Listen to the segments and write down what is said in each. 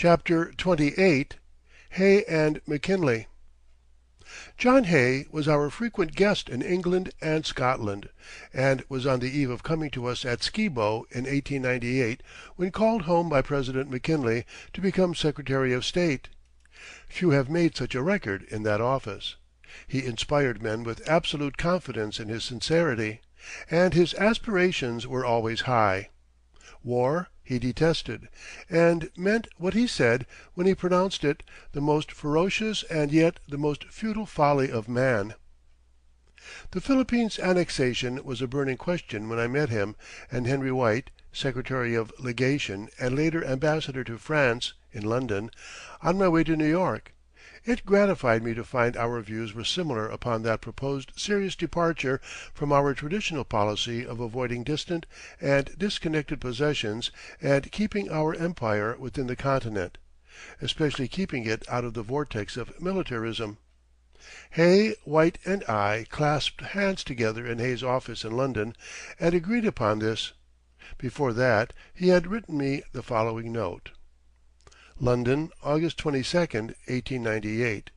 Chapter 28 Hay and McKinley. John Hay was our frequent guest in England and Scotland, and was on the eve of coming to us at Skibo in 1898 when called home by President McKinley to become Secretary of State. Few have made such a record in that office. He inspired men with absolute confidence in his sincerity, and his aspirations were always high. War he detested, and meant what he said when he pronounced it the most ferocious and yet the most futile folly of man. The Philippines annexation was a burning question when I met him and Henry White, Secretary of Legation and later Ambassador to France, in London, on my way to New York. It gratified me to find our views were similar upon that proposed serious departure from our traditional policy of avoiding distant and disconnected possessions and keeping our empire within the continent, especially keeping it out of the vortex of militarism. Hay, White, and I clasped hands together in Hay's office in London and agreed upon this. Before that he had written me the following note: London, August 22, 1898.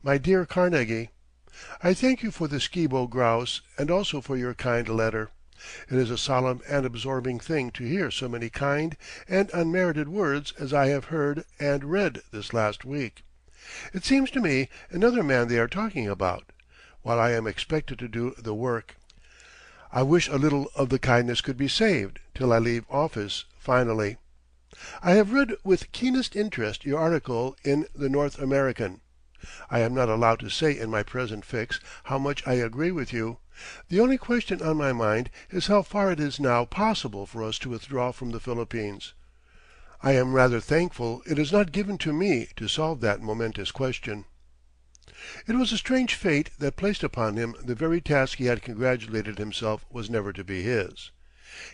My dear Carnegie, I thank you for the Skibo grouse and also for your kind letter. It is a solemn and absorbing thing to hear so many kind and unmerited words as I have heard and read this last week. It seems to me another man they are talking about, while I am expected to do the work. I wish a little of the kindness could be saved till I leave office finally. I have read with keenest interest your article in the North American. I am not allowed to say in my present fix how much I agree with you. The only question on my mind is how far it is now possible for us to withdraw from the Philippines. I am rather thankful it is not given to me to solve that momentous question. It was a strange fate that placed upon him the very task he had congratulated himself was never to be his.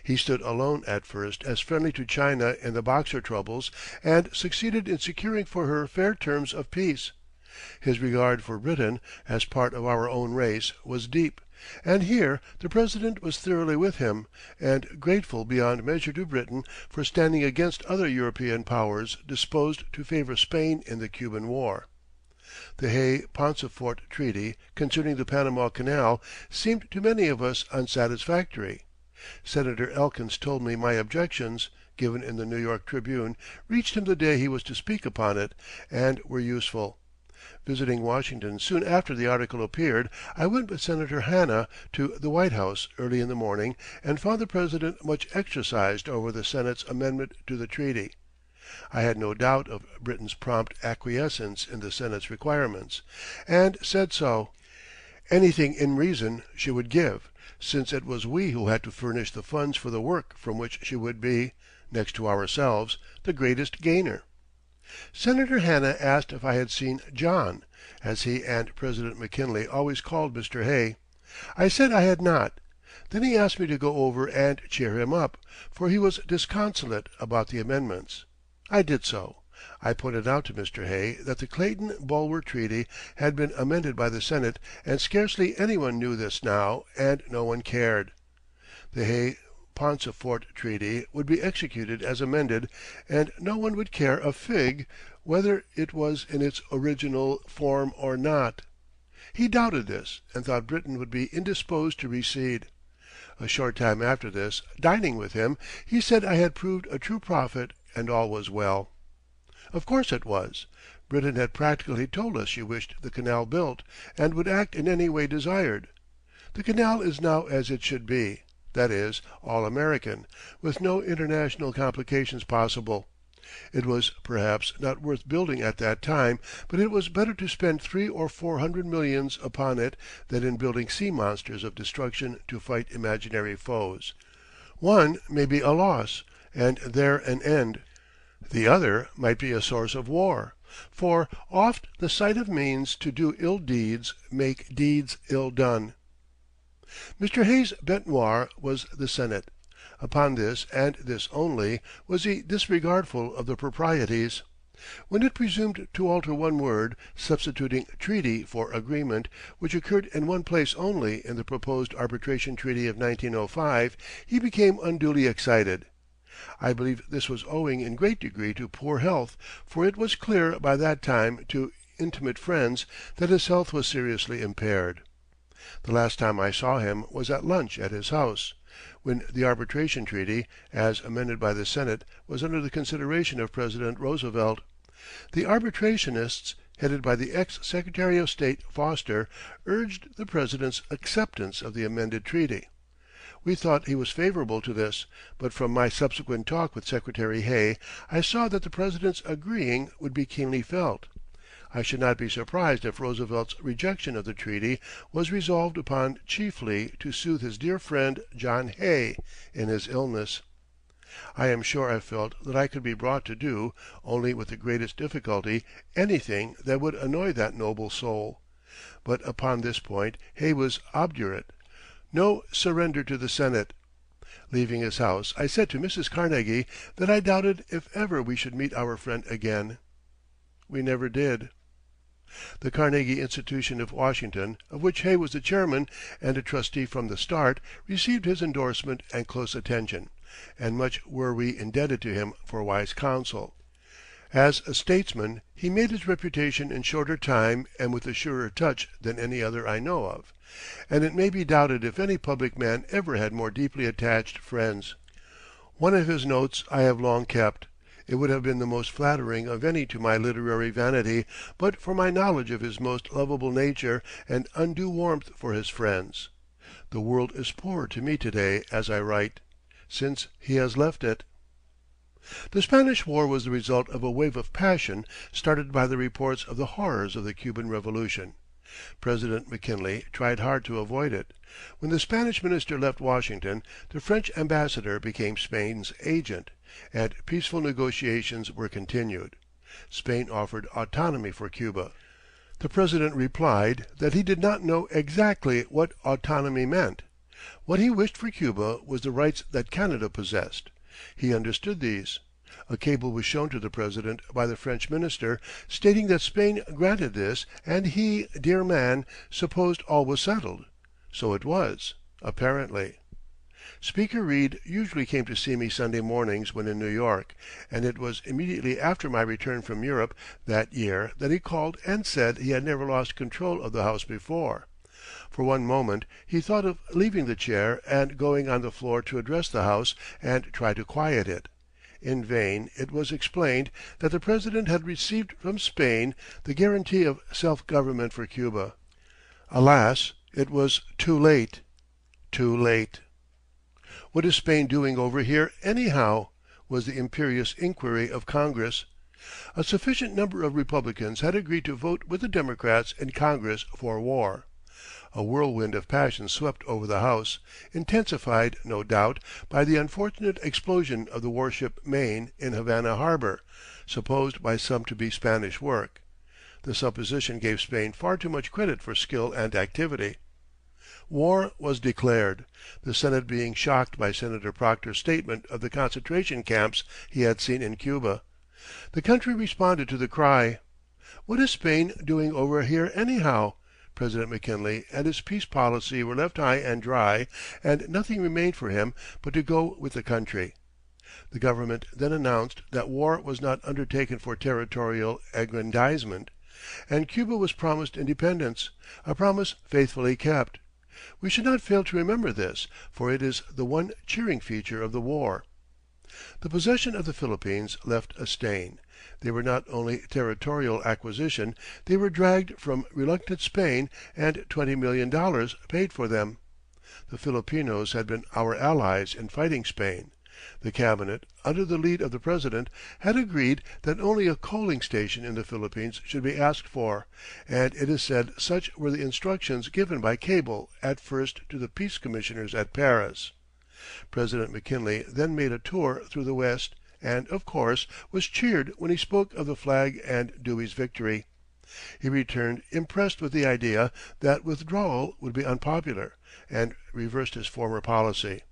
He stood alone at first as friendly to China in the Boxer troubles and succeeded in securing for her fair terms of peace. His regard for Britain, as part of our own race, was deep, and here the President was thoroughly with him, and grateful beyond measure to Britain for standing against other European powers disposed to favor Spain in the Cuban War. The Hay-Pauncefote Treaty concerning the Panama Canal seemed to many of us unsatisfactory. Senator Elkins told me my objections, given in the New York Tribune, reached him the day he was to speak upon it, and were useful. Visiting Washington soon after the article appeared, I went with Senator Hanna to the White House early in the morning and found the President much exercised over the Senate's amendment to the treaty. I had no doubt of Britain's prompt acquiescence in the Senate's requirements, and said so. Anything in reason she would give, since it was we who had to furnish the funds for the work from which she would be, next to ourselves, the greatest gainer. Senator Hanna asked if I had seen John, as he and President McKinley always called Mr. Hay. I said I had not. Then he asked me to go over and cheer him up, for he was disconsolate about the amendments. I did so. I pointed out to Mr. Hay that the Clayton-Bulwer Treaty had been amended by the Senate, and scarcely anyone knew this now, and no one cared. The Hay-Pauncefote Treaty would be executed as amended, and no one would care a fig whether it was in its original form or not. He doubted this, and thought Britain would be indisposed to recede. A short time after this, dining with him, he said I had proved a true prophet and all was well. Of course it was. Britain had practically told us she wished the canal built, and would act in any way desired. The canal is now as it should be, that is, all American, with no international complications possible. It was, perhaps, not worth building at that time, but it was better to spend 300 or 400 millions upon it than in building sea monsters of destruction to fight imaginary foes. One may be a loss, and there an end. The other might be a source of war, for oft the sight of means to do ill deeds make deeds ill done. Mr. Hay's bête noire was the Senate. Upon this, and this only, was he disregardful of the proprieties. When it presumed to alter one word, substituting treaty for agreement, which occurred in one place only in the proposed arbitration treaty of 1905, he became unduly excited. I believe this was owing in great degree to poor health, for it was clear by that time to intimate friends that his health was seriously impaired. The last time I saw him was at lunch at his house, when the arbitration treaty, as amended by the Senate, was under the consideration of President Roosevelt. The arbitrationists, headed by the ex Secretary of State Foster, urged the President's acceptance of the amended treaty. We thought he was favorable to this, but from my subsequent talk with Secretary Hay I saw that the President's agreeing would be keenly felt. I should not be surprised if Roosevelt's rejection of the treaty was resolved upon chiefly to soothe his dear friend John Hay in his illness. I am sure I felt that I could be brought to do, only with the greatest difficulty, anything that would annoy that noble soul. But upon this point Hay was obdurate. No surrender to the Senate. Leaving his house, I said to Mrs. Carnegie that I doubted if ever we should meet our friend again. We never did. The Carnegie Institution of Washington, of which Hay was the chairman and a trustee from the start, received his endorsement and close attention, and much were we indebted to him for wise counsel. As a statesman he made his reputation in shorter time and with a surer touch than any other I know of, and it may be doubted if any public man ever had more deeply attached friends. One of his notes I have long kept. It would have been the most flattering of any to my literary vanity, but for my knowledge of his most lovable nature and undue warmth for his friends. The world is poorer to me today as I write, since he has left it. The Spanish War was the result of a wave of passion started by the reports of the horrors of the Cuban Revolution. President McKinley tried hard to avoid it. When the Spanish minister left Washington, the French ambassador became Spain's agent, and peaceful negotiations were continued. Spain offered autonomy for Cuba. The President replied that he did not know exactly what autonomy meant. What he wished for Cuba was the rights that Canada possessed. He understood these. A cable was shown to the President by the French minister, stating that Spain granted this, and he, dear man, supposed all was settled. So it was, apparently. Speaker Reed usually came to see me Sunday mornings when in New York, and it was immediately after my return from Europe that year that he called and said he had never lost control of the House before. For one moment he thought of leaving the chair and going on the floor to address the House and try to quiet it. In vain it was explained that the President had received from Spain the guarantee of self-government for Cuba. Alas, it was too late, too late. "What is Spain doing over here, anyhow?" was the imperious inquiry of Congress. A sufficient number of Republicans had agreed to vote with the Democrats in Congress for war. A whirlwind of passion swept over the House, intensified, no doubt, by the unfortunate explosion of the warship Maine in Havana Harbor, supposed by some to be Spanish work. The supposition gave Spain far too much credit for skill and activity. War was declared, the Senate being shocked by Senator Proctor's statement of the concentration camps he had seen in Cuba. The country responded to the cry. "What is Spain doing over here, anyhow?" President McKinley and his peace policy were left high and dry, and nothing remained for him but to go with the country. The government then announced that war was not undertaken for territorial aggrandizement, and Cuba was promised independence, a promise faithfully kept. We should not fail to remember this, for it is the one cheering feature of the war. The possession of the Philippines left a stain. They were not only territorial acquisition, they were dragged from reluctant Spain, and $20 million paid for them. The Filipinos had been our allies in fighting Spain. The Cabinet, under the lead of the President, had agreed that only a coaling station in the Philippines should be asked for, and it is said such were the instructions given by cable at first to the peace commissioners at Paris. President McKinley then made a tour through the West and, of course, was cheered when he spoke of the flag and Dewey's victory. He returned impressed with the idea that withdrawal would be unpopular, and reversed his former policy.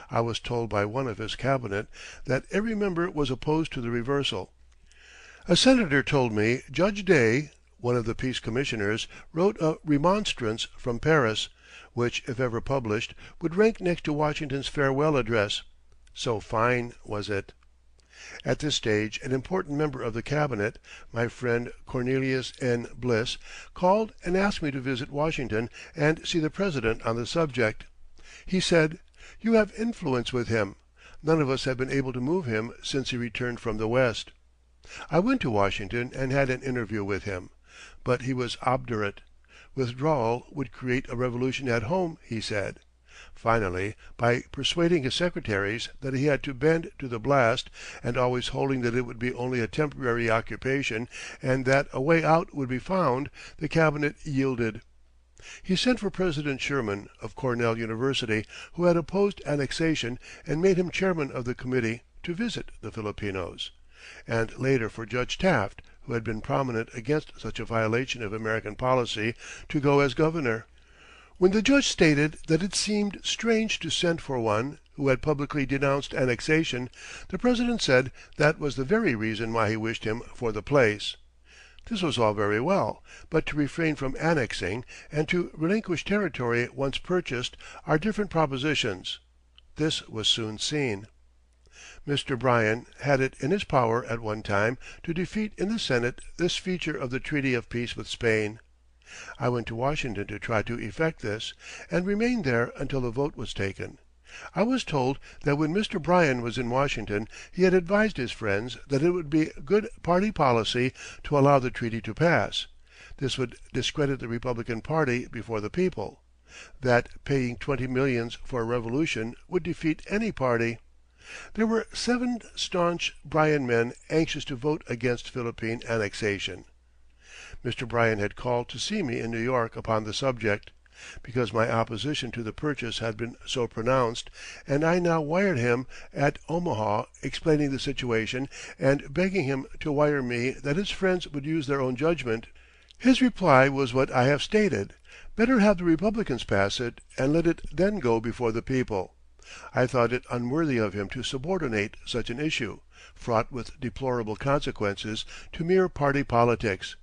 I was told by one of his cabinet that every member was opposed to the reversal. A senator told me Judge Day, one of the peace commissioners, wrote a remonstrance from Paris, which, if ever published, would rank next to Washington's farewell address. so fine was it. At this stage an important member of the Cabinet, my friend Cornelius N. Bliss, called and asked me to visit Washington and see the President on the subject. He said, "You have influence with him. None of us have been able to move him since he returned from the West." I went to Washington and had an interview with him. But he was obdurate. Withdrawal would create a revolution at home, he said. Finally, by persuading his secretaries that he had to bend to the blast, and always holding that it would be only a temporary occupation and that a way out would be found, the Cabinet yielded. He sent for President Sherman, of Cornell University, who had opposed annexation, and made him chairman of the committee, to visit the Filipinos; and later for Judge Taft, who had been prominent against such a violation of American policy, to go as governor. When the judge stated that it seemed strange to send for one who had publicly denounced annexation, the President said that was the very reason why he wished him for the place. This was all very well, but to refrain from annexing and to relinquish territory once purchased are different propositions. This was soon seen. Mr. Bryan had it in his power at one time to defeat in the Senate this feature of the treaty of peace with Spain. I went to Washington to try to effect this, and remained there until the vote was taken. I was told that when Mr. Bryan was in Washington he had advised his friends that it would be good party policy to allow the treaty to pass. This would discredit the Republican Party before the people; that paying $20 millions for a revolution would defeat any party. There were 7 staunch Bryan men anxious to vote against Philippine annexation. Mr. Bryan had called to see me in New York upon the subject, because my opposition to the purchase had been so pronounced, and I now wired him at Omaha explaining the situation and begging him to wire me that his friends would use their own judgment. His reply was what I have stated: better have the Republicans pass it and let it then go before the people. I thought it unworthy of him to subordinate such an issue, fraught with deplorable consequences, to mere party politics.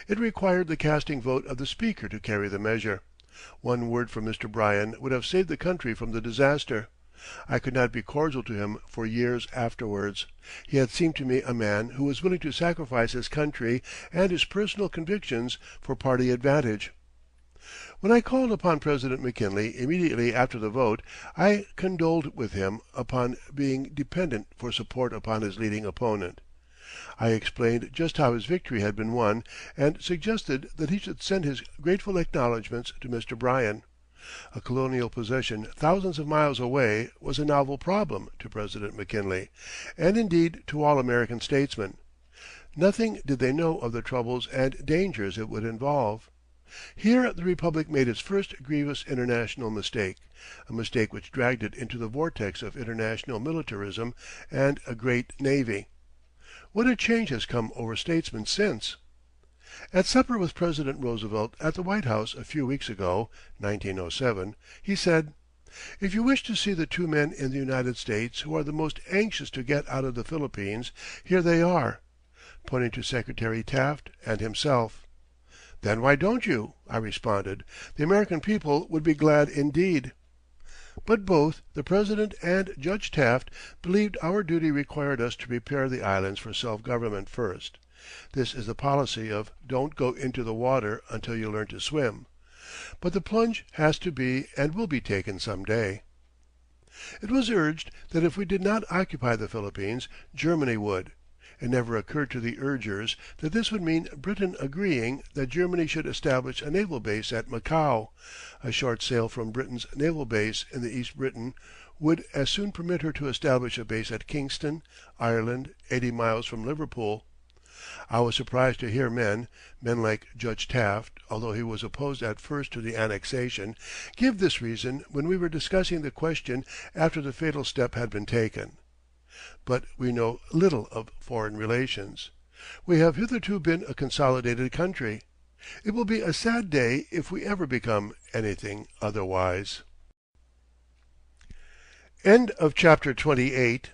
It required the casting vote of the Speaker to carry the measure. One word from Mr. Bryan would have saved the country from the disaster. I could not be cordial to him for years afterwards. He had seemed to me a man who was willing to sacrifice his country and his personal convictions for party advantage. When I called upon President McKinley immediately after the vote, I condoled with him upon being dependent for support upon his leading opponent. I explained just how his victory had been won, and suggested that he should send his grateful acknowledgments to Mr. Bryan. A colonial possession thousands of miles away was a novel problem to President McKinley, and indeed to all American statesmen. Nothing did they know of the troubles and dangers it would involve. Here the Republic made its first grievous international mistake, a mistake which dragged it into the vortex of international militarism and a great navy. What a change has come over statesmen since! At supper with President Roosevelt at the White House a few weeks ago (1907), he said: "If you wish to see the 2 men in the United States who are the most anxious to get out of the Philippines, here they are," pointing to Secretary Taft and himself. "Then why don't you?" I responded. "The American people would be glad indeed." But both the President and Judge Taft believed our duty required us to prepare the islands for self-government first. This is the policy of "don't go into the water until you learn to swim." But the plunge has to be and will be taken some day. It was urged that if we did not occupy the Philippines, Germany would. It never occurred to the urgers that this would mean Britain agreeing that Germany should establish a naval base at Macao. A short sail from Britain's naval base in the East Britain would as soon permit her to establish a base at Kingston, Ireland, 80 miles from Liverpool. I was surprised to hear men like Judge Taft, although he was opposed at first to the annexation, give this reason when we were discussing the question after the fatal step had been taken. But we know little of foreign relations. We have hitherto been a consolidated country. It will be a sad day if we ever become anything otherwise. End of chapter 28.